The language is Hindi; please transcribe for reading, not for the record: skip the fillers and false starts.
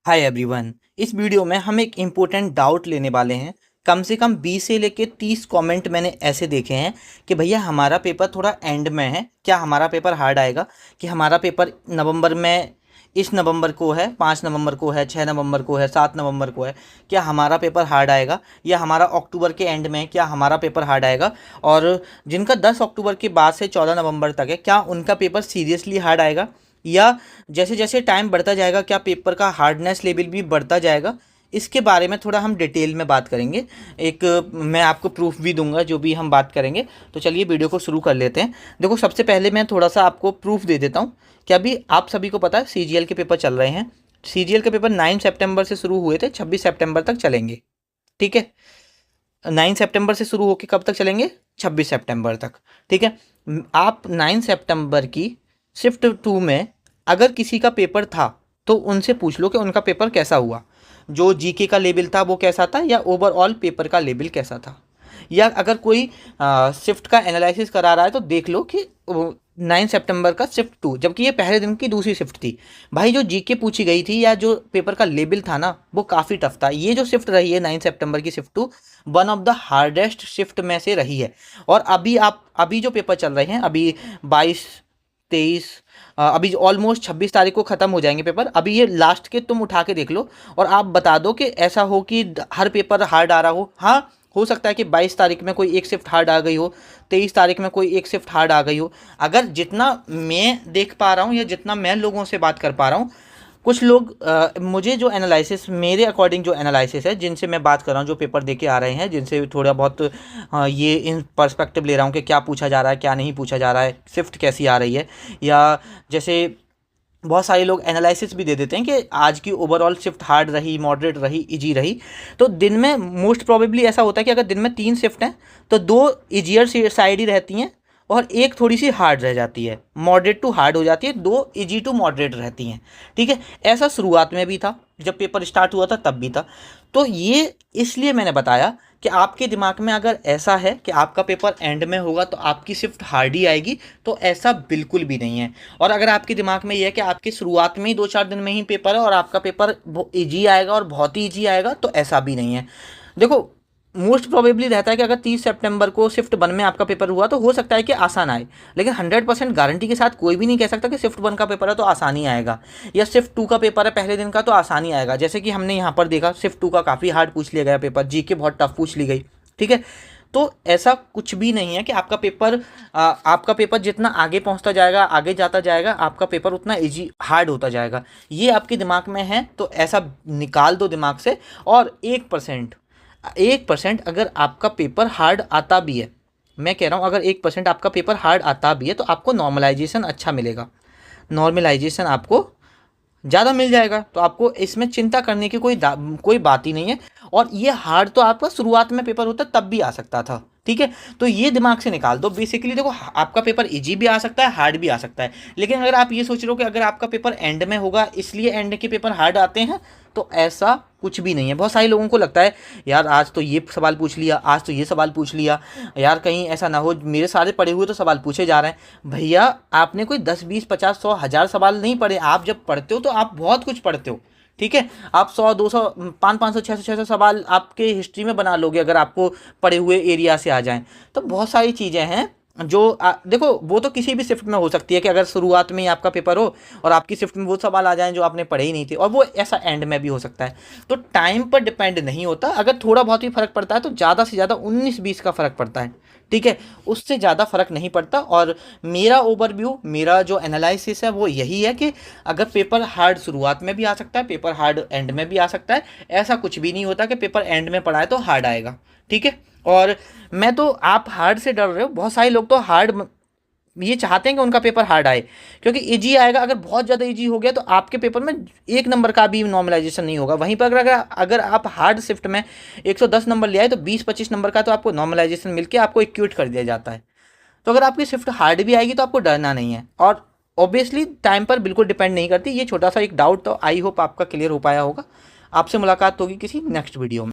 Hi everyone. इस वीडियो में हम एक इम्पोर्टेंट डाउट लेने वाले हैं। कम से कम 20 से लेके 30 कमेंट मैंने ऐसे देखे हैं कि भैया हमारा पेपर थोड़ा एंड में है, क्या हमारा पेपर हार्ड आएगा? कि हमारा पेपर नवंबर में, इस नवंबर को है, 5 नवंबर को है, 6 नवंबर को है, 7 नवंबर को है, क्या हमारा पेपर हार्ड आएगा? या हमारा अक्टूबर के एंड में है, क्या हमारा पेपर हार्ड आएगा? और जिनका 10 अक्टूबर के बाद से 14 नवंबर तक है, क्या उनका पेपर सीरियसली हार्ड आएगा? या जैसे जैसे टाइम बढ़ता जाएगा क्या पेपर का हार्डनेस लेवल भी बढ़ता जाएगा? इसके बारे में थोड़ा हम डिटेल में बात करेंगे। एक मैं आपको प्रूफ भी दूंगा जो भी हम बात करेंगे। तो चलिए वीडियो को शुरू कर लेते हैं। देखो, सबसे पहले मैं थोड़ा सा आपको प्रूफ दे देता हूँ कि अभी आप सभी को पता है सीजीएल के पेपर चल रहे हैं। सीजीएल के पेपर 9 सितंबर से शुरू हुए थे, 26 सितंबर तक चलेंगे। ठीक है, 9 सितंबर से शुरू होकर कब तक चलेंगे? 26 सितंबर तक। ठीक है, आप 9 सितंबर की शिफ्ट 2 में अगर किसी का पेपर था तो उनसे पूछ लो कि उनका पेपर कैसा हुआ, जो जीके का लेवल था वो कैसा था, या ओवरऑल पेपर का लेवल कैसा था। या अगर कोई शिफ्ट का एनालिसिस करा रहा है तो देख लो कि 9 सितंबर का शिफ्ट 2, जबकि ये पहले दिन की दूसरी शिफ्ट थी। भाई जो जीके पूछी गई थी या जो पेपर का लेवल था ना, वो काफ़ी टफ था। ये जो शिफ्ट रही है 9 सितंबर की shift 2, one of the hardest shift में से रही है। और अभी जो पेपर चल रहे हैं, अभी 22, 23, अभी ऑलमोस्ट 26 तारीख को ख़त्म हो जाएंगे पेपर। अभी ये लास्ट के तुम उठा के देख लो और आप बता दो कि ऐसा हो कि हर पेपर हार्ड आ रहा हो। हाँ, हो सकता है कि 22 तारीख में कोई एक शिफ्ट हार्ड आ गई हो, 23 तारीख में कोई एक शिफ्ट हार्ड आ गई हो। अगर जितना मैं देख पा रहा हूँ या जितना मैं लोगों से बात कर पा रहा हूँ, कुछ लोग मुझे जो एनालिसिस, मेरे अकॉर्डिंग जो एनालिसिस है, जिनसे मैं बात कर रहा हूँ, जो पेपर दे के आ रहे हैं, जिनसे थोड़ा बहुत ये इन पर्सपेक्टिव ले रहा हूँ कि क्या पूछा जा रहा है, क्या नहीं पूछा जा रहा है, शिफ्ट कैसी आ रही है। या जैसे बहुत सारे लोग एनालिसिस भी दे देते हैं कि आज की ओवरऑल शिफ्ट हार्ड रही, मॉडरेट रही, इजी रही। तो दिन में मोस्ट प्रोबेबली ऐसा होता है कि अगर दिन में 3 शिफ्ट हैं तो 2 ईजियर साइड ही रहती हैं और एक थोड़ी सी हार्ड रह जाती है, मॉडरेट टू हार्ड हो जाती है, 2 इजी टू मॉडरेट रहती हैं। ठीक है, ऐसा शुरुआत में भी था, जब पेपर स्टार्ट हुआ था तब भी था। तो ये इसलिए मैंने बताया कि आपके दिमाग में अगर ऐसा है कि आपका पेपर एंड में होगा तो आपकी शिफ्ट हार्ड ही आएगी, तो ऐसा बिल्कुल भी नहीं है। और अगर आपके दिमाग में ये है कि आपकी शुरुआत में ही 2-4 दिन में ही पेपर है और आपका पेपर ईजी आएगा और बहुत ही ईजी आएगा, तो ऐसा भी नहीं है। देखो, मोस्ट प्रोबेबली रहता है कि अगर 30 सितंबर को शिफ्ट 1 में आपका पेपर हुआ तो हो सकता है कि आसान आए, लेकिन 100% गारंटी के साथ कोई भी नहीं कह सकता कि शिफ्ट 1 का पेपर है तो आसानी आएगा, या शिफ्ट 2 का पेपर है पहले दिन का तो आसानी आएगा। जैसे कि हमने यहाँ पर देखा, शिफ्ट 2 का काफ़ी हार्ड पूछ लिया गया पेपर, जीके बहुत टफ पूछ ली गई। ठीक है, तो ऐसा कुछ भी नहीं है कि आपका पेपर जितना आगे पहुंचता जाएगा, आगे जाता जाएगा, आपका पेपर उतना इजी हार्ड होता जाएगा। ये आपके दिमाग में है तो ऐसा निकाल दो दिमाग से। और 1% अगर आपका पेपर हार्ड आता भी है, मैं कह रहा हूँ अगर 1% आपका पेपर हार्ड आता भी है तो आपको नॉर्मलाइजेशन अच्छा मिलेगा, नॉर्मलाइजेशन आपको ज़्यादा मिल जाएगा। तो आपको इसमें चिंता करने की कोई बात ही नहीं है। और ये हार्ड तो आपका शुरुआत में पेपर होता तब भी आ सकता था। ठीक है, तो ये दिमाग से निकाल दो। बेसिकली देखो, आपका पेपर इजी भी आ सकता है, हार्ड भी आ सकता है। लेकिन अगर आप ये सोच रहे हो कि अगर आपका पेपर एंड में होगा इसलिए एंड के पेपर हार्ड आते हैं, तो ऐसा कुछ भी नहीं है। बहुत सारे लोगों को लगता है यार आज तो ये सवाल पूछ लिया, आज तो ये सवाल पूछ लिया, यार कहीं ऐसा ना हो मेरे सारे पढ़े हुए तो सवाल पूछे जा रहे हैं। भैया आपने कोई 10, 20, 50, 100, 1000 सवाल नहीं पढ़े। आप जब पढ़ते हो तो आप बहुत कुछ पढ़ते हो। ठीक है, आप 100, 200, 500, 600 सवाल आपके हिस्ट्री में बना लोगे अगर आपको पढ़े हुए एरिया से आ जाएं। तो बहुत सारी चीज़ें हैं जो देखो, वो तो किसी भी शिफ्ट में हो सकती है कि अगर शुरुआत में ही आपका पेपर हो और आपकी शिफ्ट में वो सवाल आ जाएं जो आपने पढ़े ही नहीं थे, और वो ऐसा एंड में भी हो सकता है। तो टाइम पर डिपेंड नहीं होता। अगर थोड़ा बहुत ही फर्क पड़ता है तो ज़्यादा से ज़्यादा 19-20 का फ़र्क पड़ता है। ठीक है, उससे ज़्यादा फर्क नहीं पड़ता। और मेरा ओवरव्यू, मेरा जो एनालिसिस है वो यही है कि अगर पेपर हार्ड शुरुआत में भी आ सकता है, पेपर हार्ड एंड में भी आ सकता है। ऐसा कुछ भी नहीं होता कि पेपर एंड में पढ़ा है तो हार्ड आएगा। ठीक है, और मैं तो, आप हार्ड से डर रहे हो, बहुत सारे लोग तो हार्ड ये चाहते हैं कि उनका पेपर हार्ड आए क्योंकि इजी आएगा। अगर बहुत ज़्यादा इजी हो गया तो आपके पेपर में 1 नंबर का भी नॉर्मलाइजेशन नहीं होगा। वहीं पर अगर आप हार्ड शिफ्ट में 110 नंबर ले आए तो 20-25 नंबर का तो आपको नॉर्मलाइजेशन मिलके आपको इक्विट कर दिया जाता है। तो अगर आपकी शिफ्ट हार्ड भी आएगी तो आपको डरना नहीं है। और ऑब्वियसली टाइम पर बिल्कुल डिपेंड नहीं करती। ये छोटा सा एक डाउट, तो आई होप आपका क्लियर हो पाया होगा। आपसे मुलाकात होगी किसी नेक्स्ट वीडियो में।